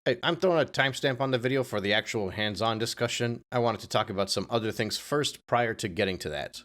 Hey, I'm throwing a timestamp on the video for the actual hands-on discussion. I wanted to talk about some other things first prior to getting to that.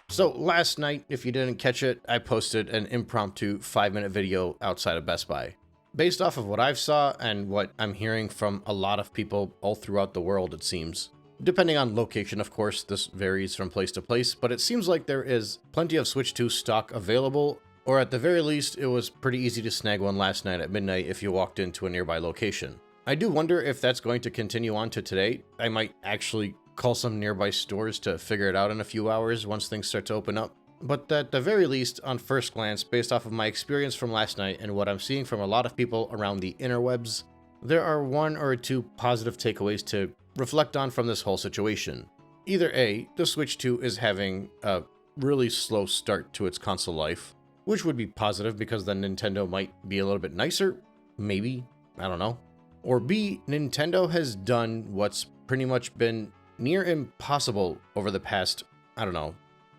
So last night, if you didn't catch it, I posted an impromptu 5-minute video outside of Best Buy. Based off of what I've saw and what I'm hearing from a lot of people all throughout the world, it seems. Depending on location, of course, this varies from place to place, but it seems like there is plenty of Switch 2 stock available, or at the very least, it was pretty easy to snag one last night at midnight if you walked into a nearby location. I do wonder if that's going to continue on to today. I might actually call some nearby stores to figure it out in a few hours once things start to open up. But at the very least, on first glance, based off of my experience from last night and what I'm seeing from a lot of people around the interwebs, there are one or two positive takeaways to reflect on from this whole situation. Either A, the Switch 2 is having a really slow start to its console life, which would be positive because then Nintendo might be a little bit nicer, maybe, I don't know. Or B, Nintendo has done what's pretty much been near impossible over the past,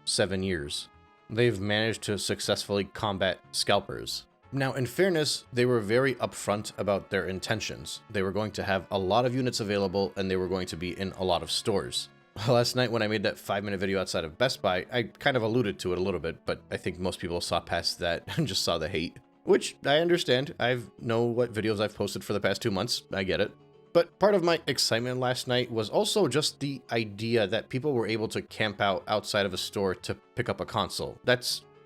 7 years. They've managed to successfully combat scalpers. Now, in fairness, they were very upfront about their intentions. They were going to have a lot of units available and they were going to be in a lot of stores. Last night when I made that 5-minute video outside of Best Buy, I kind of alluded to it a little bit, but I think most people saw past that and just saw the hate. Which I understand. I know what videos I've posted for the past 2 months. I get it. But part of my excitement last night was also just the idea that people were able to camp out outside of a store to pick up a console.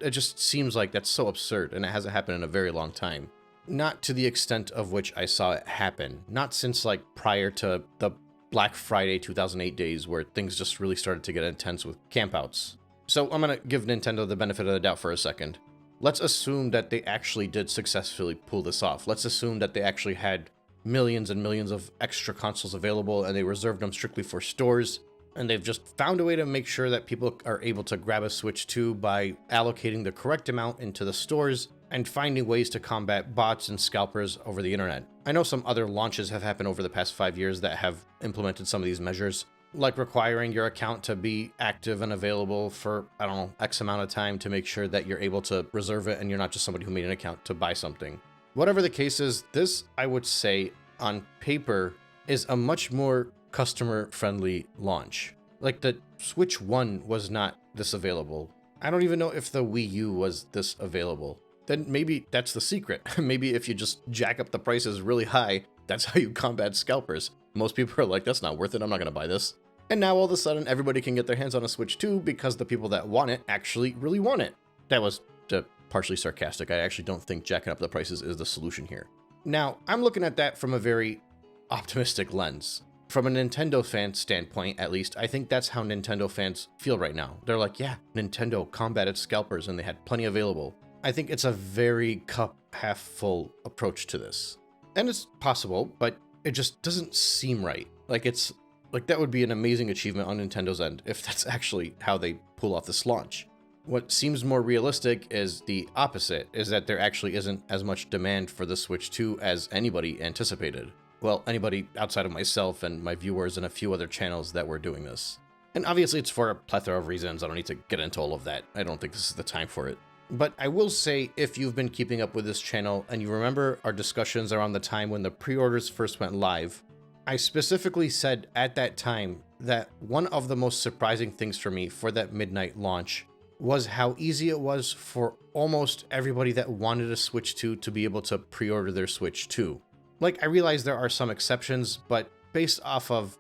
It just seems like that's so absurd, and it hasn't happened in a very long time. Not to the extent of which I saw it happen. Not since prior to the Black Friday 2008 days where things just really started to get intense with campouts. So I'm gonna give Nintendo the benefit of the doubt for a second. Let's assume that they actually did successfully pull this off. Let's assume that they actually had millions and millions of extra consoles available and they reserved them strictly for stores, and they've just found a way to make sure that people are able to grab a Switch 2 by allocating the correct amount into the stores and finding ways to combat bots and scalpers over the internet. I know some other launches have happened over the past 5 years that have implemented some of these measures, like requiring your account to be active and available for, X amount of time to make sure that you're able to reserve it and you're not just somebody who made an account to buy something. Whatever the case is, this, I would say, on paper, is a much more customer-friendly launch. Like, the Switch 1 was not this available. I don't even know if the Wii U was this available. Then maybe that's the secret. Maybe if you just jack up the prices really high, that's how you combat scalpers. Most people are like, that's not worth it, I'm not gonna buy this. And now all of a sudden, everybody can get their hands on a Switch 2 because the people that want it actually really want it. That was partially sarcastic. I actually don't think jacking up the prices is the solution here. Now, I'm looking at that from a very optimistic lens. From a Nintendo fan standpoint, at least, I think that's how Nintendo fans feel right now. They're like, yeah, Nintendo combated scalpers and they had plenty available. I think it's a very cup half full approach to this. And it's possible, but it just doesn't seem right. That would be an amazing achievement on Nintendo's end if that's actually how they pull off this launch. What seems more realistic is the opposite, is that there actually isn't as much demand for the Switch 2 as anybody anticipated. Well, anybody outside of myself and my viewers and a few other channels that were doing this. And obviously it's for a plethora of reasons. I don't need to get into all of that. I don't think this is the time for it. But I will say, if you've been keeping up with this channel and you remember our discussions around the time when the pre-orders first went live, I specifically said at that time that one of the most surprising things for me for that midnight launch was how easy it was for almost everybody that wanted a Switch 2 to be able to pre-order their Switch 2. I realize there are some exceptions, but based off of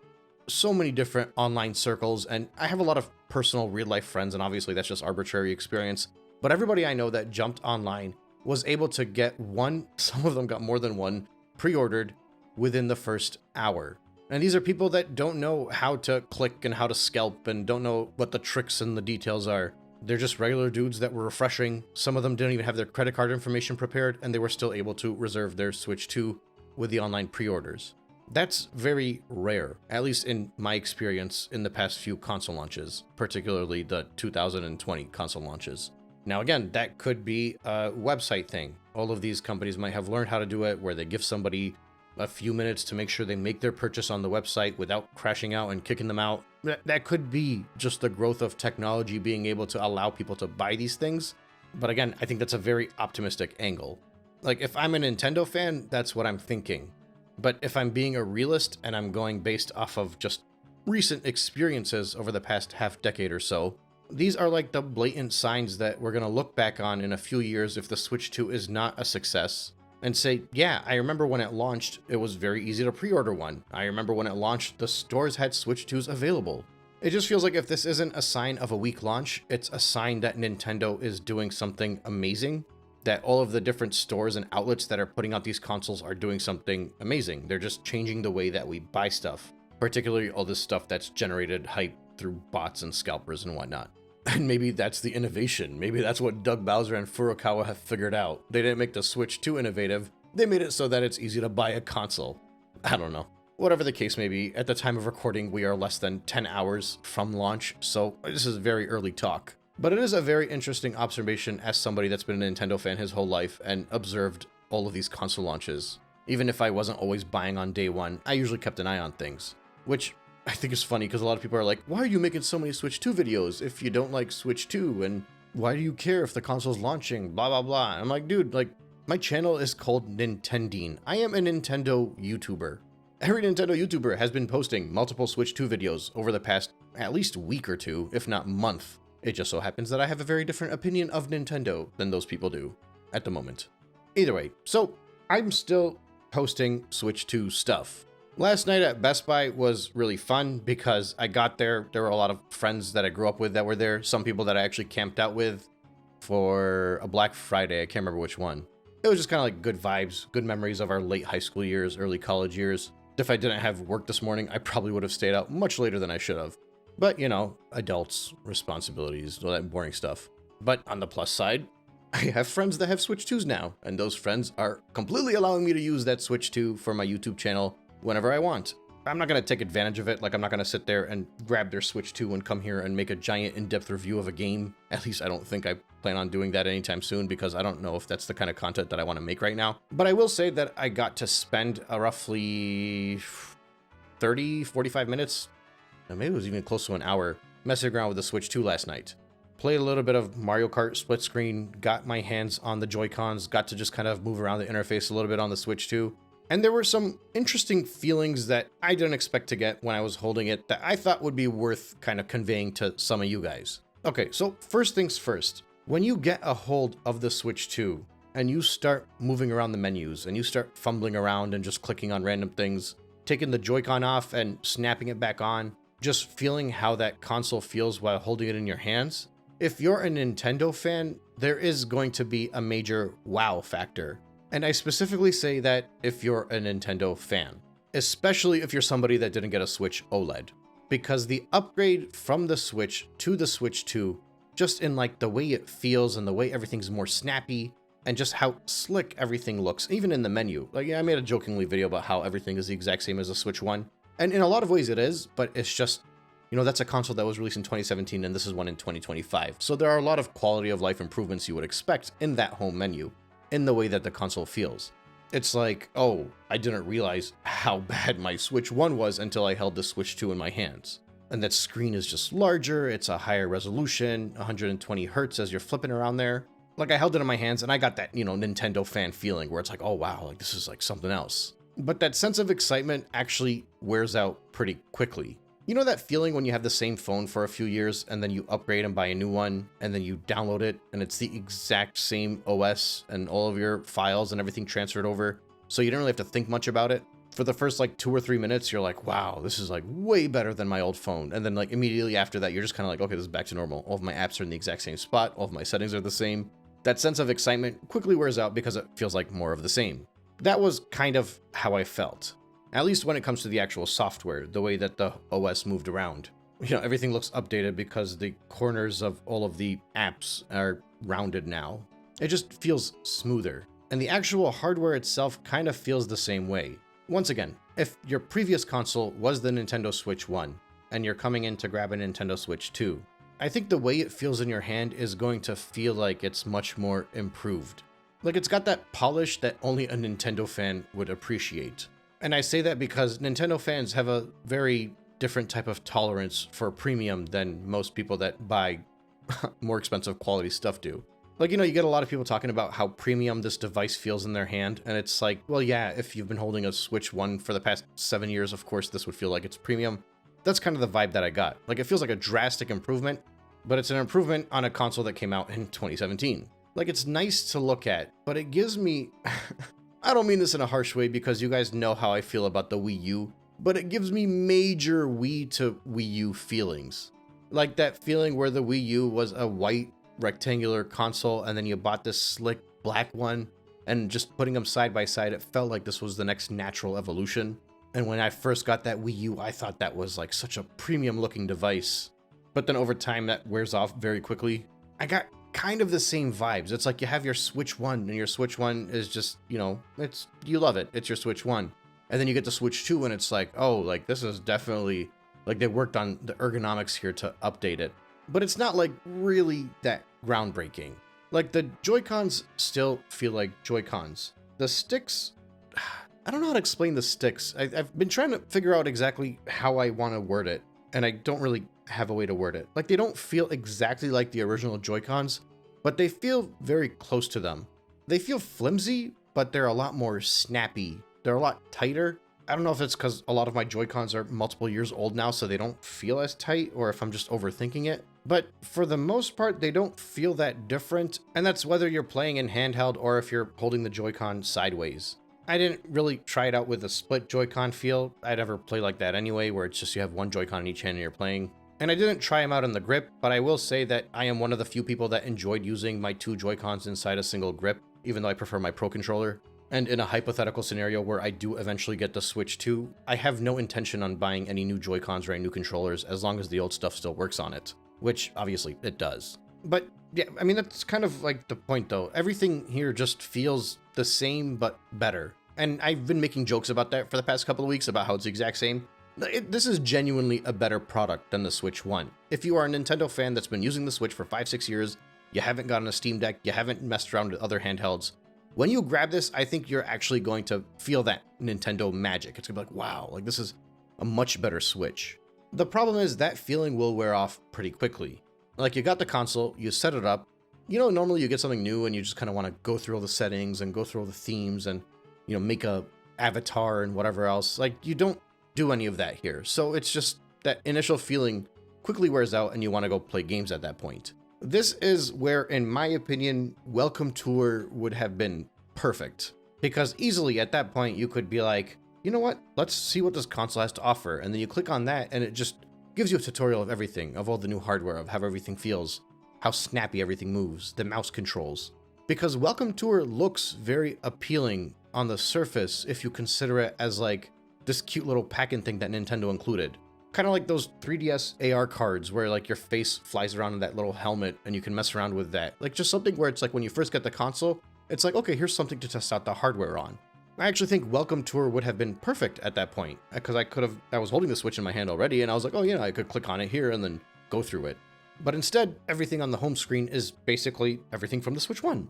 so many different online circles, and I have a lot of personal real-life friends, and obviously that's just arbitrary experience, but everybody I know that jumped online was able to get one, some of them got more than one, pre-ordered within the first hour. And these are people that don't know how to click and how to scalp and don't know what the tricks and the details are. They're just regular dudes that were refreshing. Some of them didn't even have their credit card information prepared, and they were still able to reserve their Switch 2 with the online pre-orders. That's very rare, at least in my experience in the past few console launches, particularly the 2020 console launches. Now again, that could be a website thing. All of these companies might have learned how to do it, where they give somebody a few minutes to make sure they make their purchase on the website without crashing out and kicking them out. That could be just the growth of technology being able to allow people to buy these things But again, I think that's a very optimistic angle. Like, if I'm a Nintendo fan, that's what I'm thinking. But if I'm being a realist and I'm going based off of just recent experiences over the past half decade or so, these are like the blatant signs that we're going to look back on in a few years if the Switch 2 is not a success and say, yeah, I remember when it launched, it was very easy to pre-order one. I remember when it launched, the stores had Switch 2s available. It just feels like if this isn't a sign of a weak launch, it's a sign that Nintendo is doing something amazing, that all of the different stores and outlets that are putting out these consoles are doing something amazing. They're just changing the way that we buy stuff, particularly all this stuff that's generated hype through bots and scalpers and whatnot. And maybe that's the innovation. Maybe that's what Doug Bowser and Furukawa have figured out. They didn't make the Switch too innovative. They made it so that it's easy to buy a console. I don't know. Whatever the case may be, at the time of recording, we are less than 10 hours from launch, so this is very early talk. But it is a very interesting observation as somebody that's been a Nintendo fan his whole life and observed all of these console launches. Even if I wasn't always buying on day one, I usually kept an eye on things. Which I think is funny because a lot of people are like, why are you making so many Switch 2 videos if you don't like Switch 2? And why do you care if the console's launching? Blah, blah, blah. I'm like, dude, like, my channel is called Nintendine. I am a Nintendo YouTuber. Every Nintendo YouTuber has been posting multiple Switch 2 videos over the past at least week or two, if not month. It just so happens that I have a very different opinion of Nintendo than those people do at the moment. Either way, so I'm still posting Switch 2 stuff. Last night at Best Buy was really fun because I got there. There were a lot of friends that I grew up with that were there. Some people that I actually camped out with for a Black Friday. I can't remember which one. It was just kind of like good vibes, good memories of our late high school years, early college years. If I didn't have work this morning, I probably would have stayed out much later than I should have. But, you know, adults, responsibilities, all that boring stuff. But on the plus side, I have friends that have Switch 2s now, and those friends are completely allowing me to use that Switch 2 for my YouTube channel whenever I want. I'm not going to take advantage of it, like I'm not going to sit there and grab their Switch 2 and come here and make a giant in-depth review of a game. At least I don't think I plan on doing that anytime soon because I don't know if that's the kind of content that I want to make right now. But I will say that I got to spend a roughly 45 minutes, maybe it was even close to an hour, messing around with the Switch 2 last night. Played a little bit of Mario Kart split screen, got my hands on the Joy-Cons, got to just kind of move around the interface a little bit on the Switch 2. And there were some interesting feelings that I didn't expect to get when I was holding it that I thought would be worth kind of conveying to some of you guys. Okay, so first things first, when you get a hold of the Switch 2 and you start moving around the menus and you start fumbling around and just clicking on random things, taking the Joy-Con off and snapping it back on, just feeling how that console feels while holding it in your hands, if you're a Nintendo fan, there is going to be a major wow factor. And I specifically say that if you're a Nintendo fan, especially if you're somebody that didn't get a Switch OLED, because the upgrade from the Switch to the Switch 2, just in like the way it feels and the way everything's more snappy and just how slick everything looks, even in the menu. Like, yeah, I made a jokingly video about how everything is the exact same as the Switch 1. And in a lot of ways it is, but it's just, you know, that's a console that was released in 2017 and this is one in 2025. So there are a lot of quality of life improvements you would expect in that home menu, in the way that the console feels. It's like, oh, I didn't realize how bad my Switch 1 was until I held the Switch 2 in my hands. And that screen is just larger, it's a higher resolution, 120 hertz as you're flipping around there. Like, I held it in my hands and I got that, you know, Nintendo fan feeling where it's like, oh wow, like this is like something else. But that sense of excitement actually wears out pretty quickly. You know that feeling when you have the same phone for a few years and then you upgrade and buy a new one and then you download it and it's the exact same OS and all of your files and everything transferred over, so you don't really have to think much about it? For the first like 2 or 3 minutes, you're like, wow, this is like way better than my old phone. And then like immediately after that, you're just kind of like, okay, this is back to normal. All of my apps are in the exact same spot. All of my settings are the same. That sense of excitement quickly wears out because it feels like more of the same. That was kind of how I felt. At least when it comes to the actual software, the way that the OS moved around. You know, everything looks updated because the corners of all of the apps are rounded now. It just feels smoother. And the actual hardware itself kind of feels the same way. Once again, if your previous console was the Nintendo Switch 1, and you're coming in to grab a Nintendo Switch 2, I think the way it feels in your hand is going to feel like it's much more improved. Like, it's got that polish that only a Nintendo fan would appreciate. And I say that because Nintendo fans have a very different type of tolerance for premium than most people that buy more expensive quality stuff do. Like, you get a lot of people talking about how premium this device feels in their hand, and it's like, well, yeah, if you've been holding a Switch 1 for the past 7 years, of course this would feel like it's premium. That's kind of the vibe that I got. Like, it feels like a drastic improvement, but it's an improvement on a console that came out in 2017. Like, it's nice to look at, but it gives me... I don't mean this in a harsh way because you guys know how I feel about the Wii U, but it gives me major Wii to Wii U feelings. Like that feeling where the Wii U was a white rectangular console and then you bought this slick black one, and just putting them side by side, it felt like this was the next natural evolution. And when I first got that Wii U, I thought that was like such a premium looking device. But then over time that wears off very quickly. I got kind of the same vibes. It's like you have your Switch 1 and your Switch 1 is just, you love it. It's your Switch 1. And then you get the Switch 2 and it's like, oh, like this is definitely, like they worked on the ergonomics here to update it. But it's not like really that groundbreaking. Like the Joy-Cons still feel like Joy-Cons. The sticks, I don't know how to explain the sticks. I've been trying to figure out exactly how I want to word it, and I don't really have a way to word it. Like they don't feel exactly like the original Joy-Cons, but they feel very close to them. They feel flimsy, but they're a lot more snappy. They're a lot tighter. I don't know if it's because a lot of my Joy-Cons are multiple years old now, so they don't feel as tight, or if I'm just overthinking it. But for the most part, they don't feel that different, and that's whether you're playing in handheld or if you're holding the Joy-Con sideways. I didn't really try it out with a split Joy-Con feel. I'd ever play like that anyway, where it's just you have one Joy-Con in each hand and you're playing. And I didn't try them out in the grip, but I will say that I am one of the few people that enjoyed using my two Joy-Cons inside a single grip, even though I prefer my Pro Controller. And in a hypothetical scenario where I do eventually get the Switch 2, I have no intention on buying any new Joy-Cons or any new controllers as long as the old stuff still works on it, which obviously it does. But yeah, I mean, that's kind of like the point though. Everything here just feels the same, but better. And I've been making jokes about that for the past couple of weeks about how it's the exact same. This is genuinely a better product than the Switch 1. If you are a Nintendo fan that's been using the Switch for 5-6 years, you haven't gotten a Steam Deck, you haven't messed around with other handhelds, when you grab this, I think you're actually going to feel that Nintendo magic. It's gonna be like, wow, like this is a much better Switch. The problem is that feeling will wear off pretty quickly. Like you got the console, you set it up, normally you get something new and you just kind of want to go through all the settings and go through all the themes and, make a avatar and whatever else. Like you don't do any of that here. So it's just that initial feeling quickly wears out and you want to go play games at that point. This is where, in my opinion, Welcome Tour would have been perfect. Because easily at that point you could be like, you know what, let's see what this console has to offer. And then you click on that and it just gives you a tutorial of everything, of all the new hardware, of how everything feels, how snappy everything moves, the mouse controls. Because Welcome Tour looks very appealing on the surface if you consider it as like this cute little pack-in thing that Nintendo included. Kind of like those 3DS AR cards where like your face flies around in that little helmet and you can mess around with that. Like just something where it's like when you first get the console, it's like, okay, here's something to test out the hardware on. I actually think Welcome Tour would have been perfect at that point because I was holding the Switch in my hand already and I was like, oh yeah, I could click on it here and then go through it. But instead, everything on the home screen is basically everything from the Switch 1.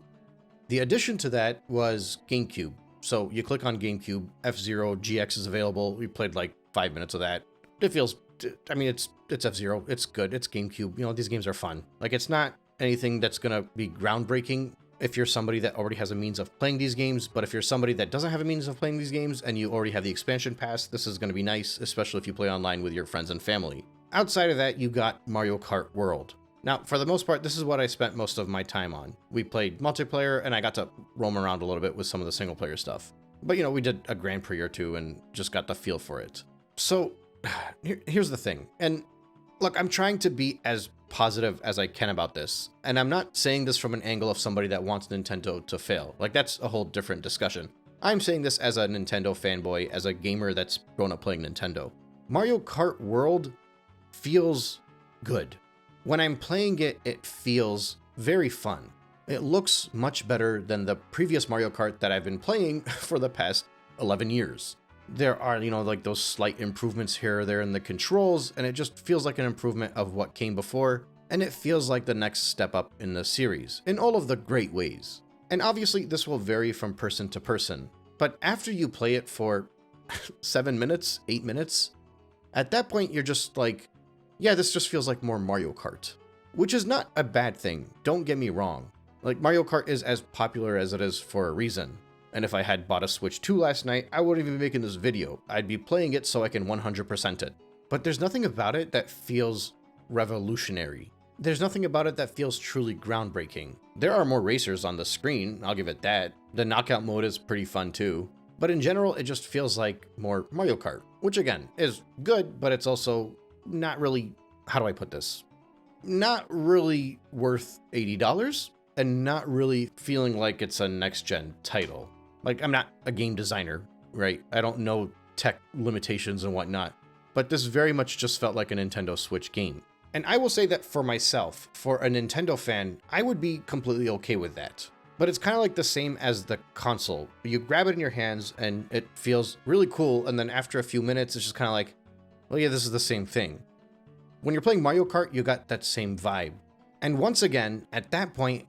The addition to that was GameCube. So you click on GameCube, F-Zero GX is available. We played like 5 minutes of that. It feels, I mean, it's F-Zero. It's good. It's GameCube. These games are fun. Like, it's not anything that's going to be groundbreaking if you're somebody that already has a means of playing these games. But if you're somebody that doesn't have a means of playing these games and you already have the expansion pass, this is going to be nice, especially if you play online with your friends and family. Outside of that, you got Mario Kart World. Now, for the most part, this is what I spent most of my time on. We played multiplayer, and I got to roam around a little bit with some of the single-player stuff. But, we did a Grand Prix or two and just got the feel for it. So, here's the thing. And look, I'm trying to be as positive as I can about this. And I'm not saying this from an angle of somebody that wants Nintendo to fail. Like, that's a whole different discussion. I'm saying this as a Nintendo fanboy, as a gamer that's grown up playing Nintendo. Mario Kart World feels good. When I'm playing it, it feels very fun. It looks much better than the previous Mario Kart that I've been playing for the past 11 years. There are, like those slight improvements here or there in the controls, and it just feels like an improvement of what came before, and it feels like the next step up in the series, in all of the great ways. And obviously, this will vary from person to person, but after you play it for 7 minutes, 8 minutes, at that point, you're just like, yeah, this just feels like more Mario Kart, which is not a bad thing. Don't get me wrong. Like, Mario Kart is as popular as it is for a reason. And if I had bought a Switch 2 last night, I wouldn't even be making this video. I'd be playing it so I can 100% it. But there's nothing about it that feels revolutionary. There's nothing about it that feels truly groundbreaking. There are more racers on the screen, I'll give it that. The knockout mode is pretty fun too. But in general, it just feels like more Mario Kart, which again, is good, but it's also not really, how do I put this? Not really worth $80 and not really feeling like it's a next-gen title. Like, I'm not a game designer, right? I don't know tech limitations and whatnot, but this very much just felt like a Nintendo Switch game. And I will say that for myself, for a Nintendo fan, I would be completely okay with that. But it's kind of like the same as the console. You grab it in your hands and it feels really cool, and then after a few minutes, it's just kind of like, well, yeah, this is the same thing. When you're playing Mario Kart, you got that same vibe. And once again, at that point,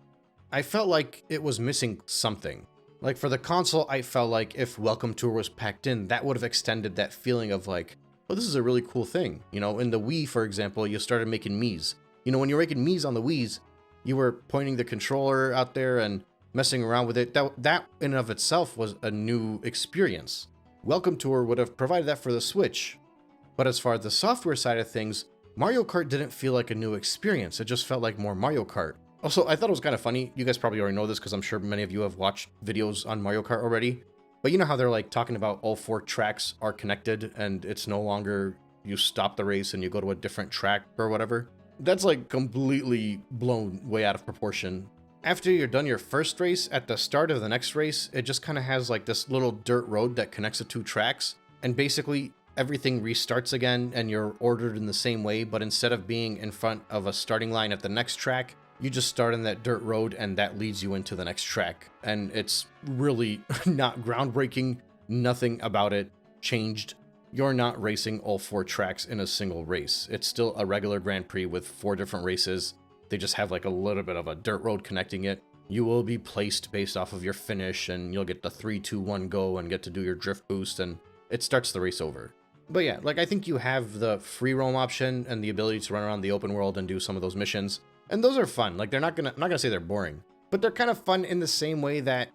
I felt like it was missing something. Like for the console, I felt like if Welcome Tour was packed in, that would have extended that feeling of like, oh, this is a really cool thing. You know, in the Wii, for example, you started making Miis. You know, when you're making Miis on the Wiis, you were pointing the controller out there and messing around with it. That in and of itself was a new experience. Welcome Tour would have provided that for the Switch. But as far as the software side of things, Mario Kart didn't feel like a new experience. It just felt like more Mario Kart. Also, I thought it was kind of funny. You guys probably already know this because I'm sure many of you have watched videos on Mario Kart already. But you know how they're like talking about all 4 tracks are connected and it's no longer you stop the race and you go to a different track or whatever? That's like completely blown way out of proportion. After you're done your first race, at the start of the next race, it just kind of has like this little dirt road that connects the 2 tracks. And basically everything restarts again and you're ordered in the same way. But instead of being in front of a starting line at the next track, you just start on that dirt road and that leads you into the next track. And it's really not groundbreaking. Nothing about it changed. You're not racing all 4 tracks in a single race. It's still a regular Grand Prix with 4 different races. They just have like a little bit of a dirt road connecting it. You will be placed based off of your finish and you'll get the 3, 2, 1 go and get to do your drift boost and it starts the race over. But yeah, like I think you have the free roam option and the ability to run around the open world and do some of those missions. And those are fun. Like I'm not gonna say they're boring, but they're kind of fun in the same way that,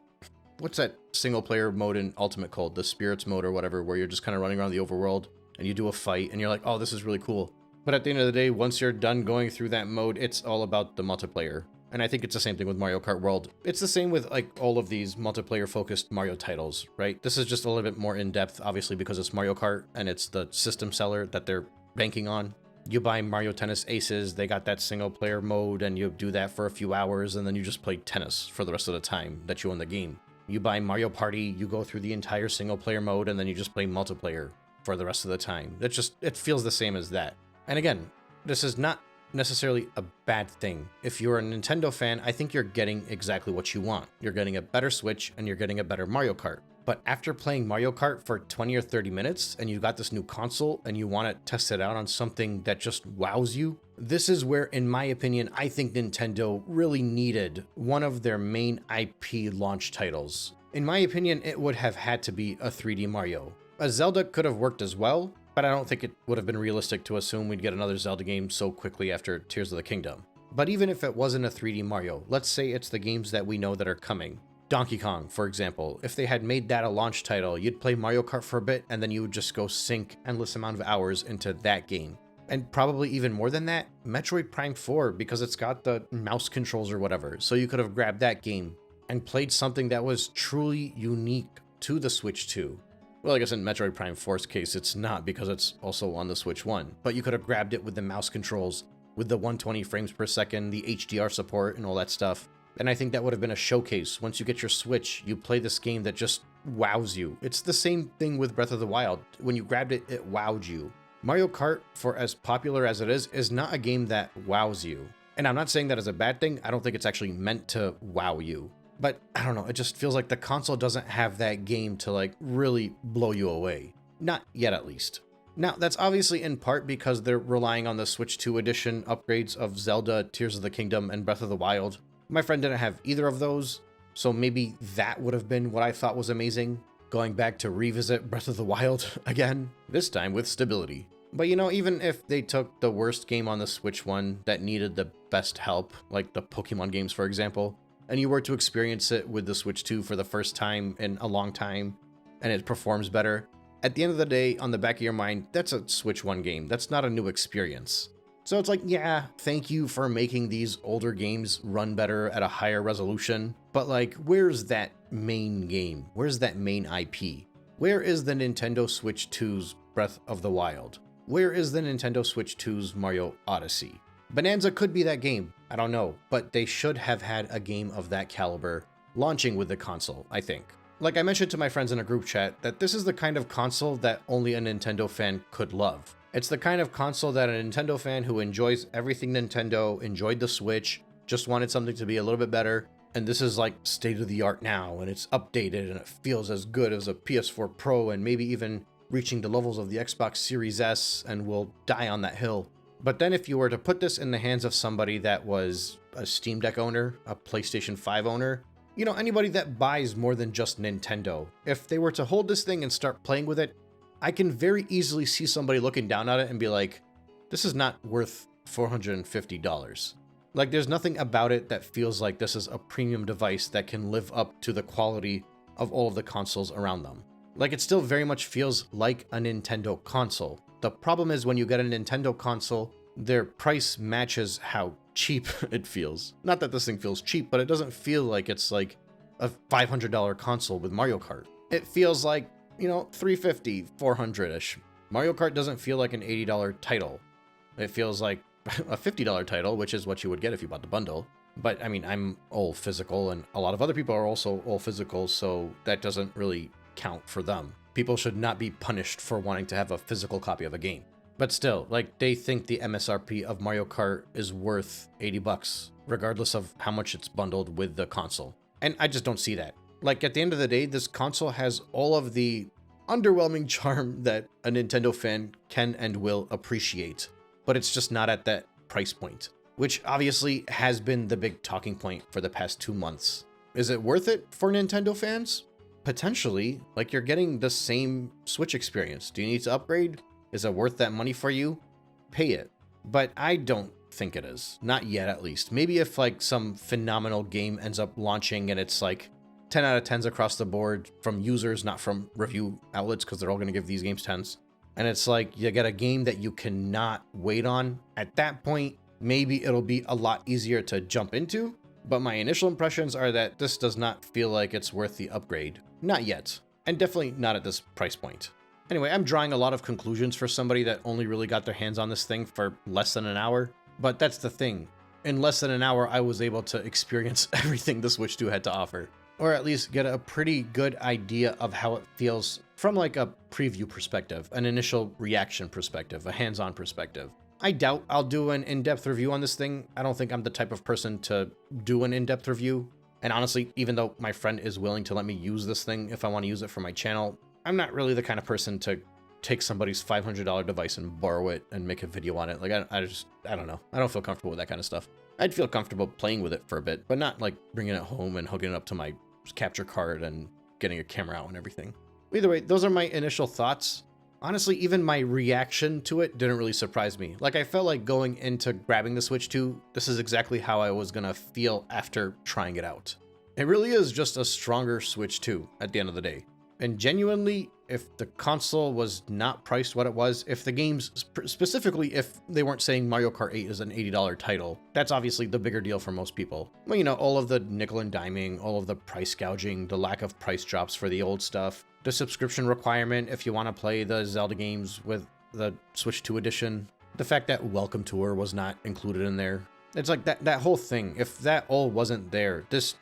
what's that single player mode in Ultimate called? The Spirits mode or whatever, where you're just kind of running around the overworld and you do a fight and you're like, oh, this is really cool. But at the end of the day, once you're done going through that mode, it's all about the multiplayer. And I think it's the same thing with Mario Kart World. It's the same with like all of these multiplayer focused Mario titles, right? This is just a little bit more in depth, obviously, because it's Mario Kart and it's the system seller that they're banking on. You buy Mario Tennis Aces, they got that single player mode and you do that for a few hours and then you just play tennis for the rest of the time that you own the game. You buy Mario Party, you go through the entire single player mode and then you just play multiplayer for the rest of the time. It feels the same as that. And again, this is not necessarily a bad thing. If you're a Nintendo fan, I think you're getting exactly what you want. You're getting a better Switch and you're getting a better Mario Kart. But after playing Mario Kart for 20 or 30 minutes and you got this new console and you want to test it out on something that just wows you, this is where, in my opinion, I think Nintendo really needed one of their main IP launch titles. In my opinion, it would have had to be a 3D Mario. A Zelda could have worked as well, but I don't think it would have been realistic to assume we'd get another Zelda game so quickly after Tears of the Kingdom. But even if it wasn't a 3D Mario, let's say it's the games that we know that are coming. Donkey Kong, for example, if they had made that a launch title, you'd play Mario Kart for a bit and then you would just go sink endless amount of hours into that game. And probably even more than that, Metroid Prime 4, because it's got the mouse controls or whatever. So you could have grabbed that game and played something that was truly unique to the Switch 2. Well, I guess in Metroid Prime 4's case, it's not because it's also on the Switch 1. But you could have grabbed it with the mouse controls, with the 120 frames per second, the HDR support, and all that stuff. And I think that would have been a showcase. Once you get your Switch, you play this game that just wows you. It's the same thing with Breath of the Wild. When you grabbed it, it wowed you. Mario Kart, for as popular as it is not a game that wows you. And I'm not saying that as a bad thing. I don't think it's actually meant to wow you. But I don't know, it just feels like the console doesn't have that game to like really blow you away. Not yet, at least. Now, that's obviously in part because they're relying on the Switch 2 edition upgrades of Zelda, Tears of the Kingdom, and Breath of the Wild. My friend didn't have either of those, so maybe that would have been what I thought was amazing, going back to revisit Breath of the Wild again, this time with stability. But you know, even if they took the worst game on the Switch 1 that needed the best help, like the Pokemon games for example, and you were to experience it with the Switch 2 for the first time in a long time, and it performs better, at the end of the day, on the back of your mind, that's a Switch 1 game. That's not a new experience. So it's like, yeah, thank you for making these older games run better at a higher resolution, but like, where's that main game? Where's that main IP? Where is the Nintendo Switch 2's Breath of the Wild? Where is the Nintendo Switch 2's Mario Odyssey? Bonanza could be that game, I don't know, but they should have had a game of that caliber launching with the console, I think. Like I mentioned to my friends in a group chat, that this is the kind of console that only a Nintendo fan could love. It's the kind of console that a Nintendo fan who enjoys everything Nintendo, enjoyed the Switch, just wanted something to be a little bit better, and this is like state of the art now, and it's updated, and it feels as good as a PS4 Pro, and maybe even reaching the levels of the Xbox Series S, and will die on that hill. But then if you were to put this in the hands of somebody that was a Steam Deck owner, a PlayStation 5 owner, you know, anybody that buys more than just Nintendo, if they were to hold this thing and start playing with it, I can very easily see somebody looking down at it and be like, this is not worth $450. Like, there's nothing about it that feels like this is a premium device that can live up to the quality of all of the consoles around them. Like, it still very much feels like a Nintendo console. The problem is when you get a Nintendo console, their price matches how cheap it feels. Not that this thing feels cheap, but it doesn't feel like it's like a $500 console with Mario Kart. It feels like, you know, $350, $400-ish. Mario Kart doesn't feel like an $80 title. It feels like a $50 title, which is what you would get if you bought the bundle. But I mean, I'm all physical, and a lot of other people are also all physical, so that doesn't really count for them. People should not be punished for wanting to have a physical copy of a game. But still, like, they think the MSRP of Mario Kart is worth $80, regardless of how much it's bundled with the console. And I just don't see that. Like, at the end of the day, this console has all of the underwhelming charm that a Nintendo fan can and will appreciate, but it's just not at that price point, which obviously has been the big talking point for the past 2 months. Is it worth it for Nintendo fans? Potentially. Like, you're getting the same Switch experience. Do you need to upgrade? Is it worth that money for you? Pay it. But I don't think it is. Not yet, at least. Maybe if like some phenomenal game ends up launching and it's like 10 out of 10s across the board from users, not from review outlets, because they're all going to give these games 10s. And it's like you get a game that you cannot wait on. At that point, maybe it'll be a lot easier to jump into. But my initial impressions are that this does not feel like it's worth the upgrade. Not yet. And definitely not at this price point. Anyway, I'm drawing a lot of conclusions for somebody that only really got their hands on this thing for less than an hour. But that's the thing. In less than an hour, I was able to experience everything the Switch 2 had to offer. Or at least get a pretty good idea of how it feels from like a preview perspective, an initial reaction perspective, a hands-on perspective. I doubt I'll do an in-depth review on this thing. I don't think I'm the type of person to do an in-depth review. And honestly, even though my friend is willing to let me use this thing if I want to use it for my channel, I'm not really the kind of person to take somebody's $500 device and borrow it and make a video on it. Like, I don't know. I don't feel comfortable with that kind of stuff. I'd feel comfortable playing with it for a bit, but not like bringing it home and hooking it up to my capture card and getting a camera out and everything. Either way, those are my initial thoughts. Honestly, even my reaction to it didn't really surprise me. Like, I felt like going into grabbing the Switch 2, this is exactly how I was gonna feel after trying it out. It really is just a stronger Switch 2 at the end of the day. And genuinely, if the console was not priced what it was, if the games, specifically if they weren't saying Mario Kart 8 is an $80 title, that's obviously the bigger deal for most people. Well, you know, all of the nickel and diming, all of the price gouging, the lack of price drops for the old stuff, the subscription requirement if you want to play the Zelda games with the Switch 2 edition, the fact that Welcome Tour was not included in there. It's like that whole thing. If that all wasn't there, this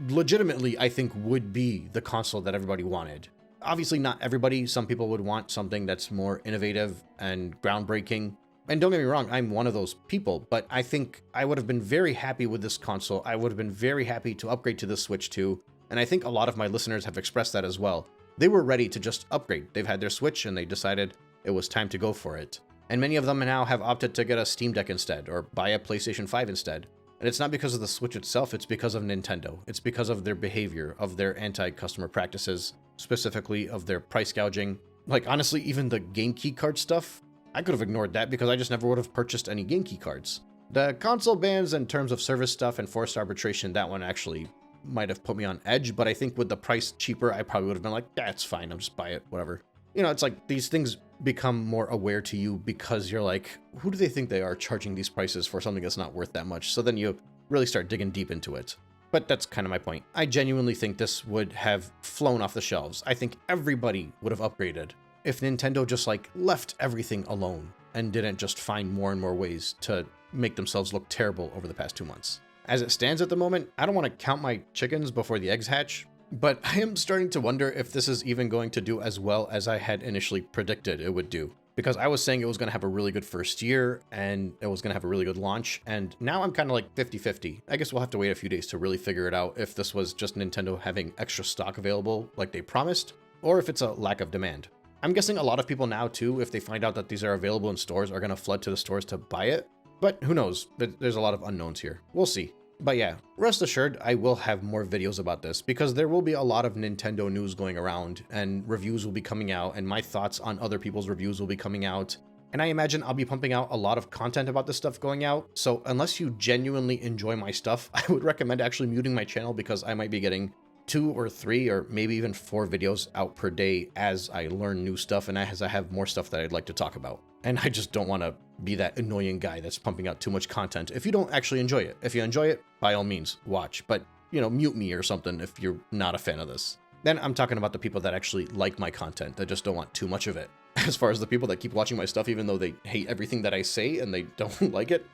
legitimately, I think, would be the console that everybody wanted. Obviously not everybody. Some people would want something that's more innovative and groundbreaking. And don't get me wrong, I'm one of those people, but I think I would have been very happy with this console. I would have been very happy to upgrade to the Switch 2. And I think a lot of my listeners have expressed that as well. They were ready to just upgrade. They've had their Switch and they decided it was time to go for it. And many of them now have opted to get a Steam Deck instead or buy a PlayStation 5 instead. And it's not because of the Switch itself, it's because of Nintendo. It's because of their behavior, of their anti-customer practices, specifically of their price gouging. Like, honestly, even the game key card stuff, I could have ignored that because I just never would have purchased any game key cards. The console bans and terms of service stuff and forced arbitration, that one actually might have put me on edge, but I think with the price cheaper, I probably would have been like, yeah, it's fine, I'll just buy it, whatever. You know, it's like these things become more aware to you because you're like, who do they think they are charging these prices for something that's not worth that much? So then you really start digging deep into it. But that's kind of my point. I genuinely think this would have flown off the shelves. I think everybody would have upgraded if Nintendo just like left everything alone and didn't just find more and more ways to make themselves look terrible over the past 2 months. As it stands at the moment, I don't want to count my chickens before the eggs hatch, but I am starting to wonder if this is even going to do as well as I had initially predicted it would do. Because I was saying it was going to have a really good first year and it was going to have a really good launch, and now I'm kind of like 50-50. I guess we'll have to wait a few days to really figure it out if this was just Nintendo having extra stock available like they promised, or if it's a lack of demand. I'm guessing a lot of people now too, if they find out that these are available in stores, are going to flood to the stores to buy it. But who knows? There's a lot of unknowns here. We'll see. But yeah, rest assured, I will have more videos about this because there will be a lot of Nintendo news going around and reviews will be coming out and my thoughts on other people's reviews will be coming out. And I imagine I'll be pumping out a lot of content about this stuff going out. So unless you genuinely enjoy my stuff, I would recommend actually muting my channel because I might be getting 2 or 3 or maybe even 4 videos out per day as I learn new stuff and as I have more stuff that I'd like to talk about. And I just don't want to be that annoying guy that's pumping out too much content if you don't actually enjoy it. If you enjoy it, by all means, watch. But, you know, mute me or something if you're not a fan of this. Then I'm talking about the people that actually like my content, that just don't want too much of it. As far as the people that keep watching my stuff, even though they hate everything that I say and they don't like it,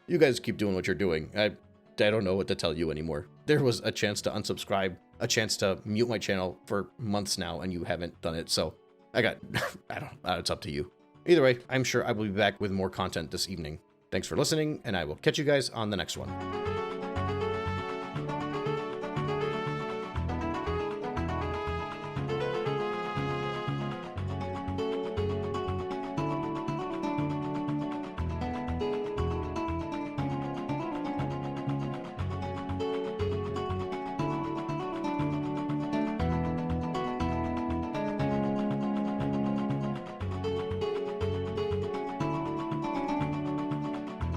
you guys keep doing what you're doing. I don't know what to tell you anymore. There was a chance to unsubscribe, a chance to mute my channel for months now, and you haven't done it. So I don't know, it's up to you. Either way, I'm sure I will be back with more content this evening. Thanks for listening, and I will catch you guys on the next one.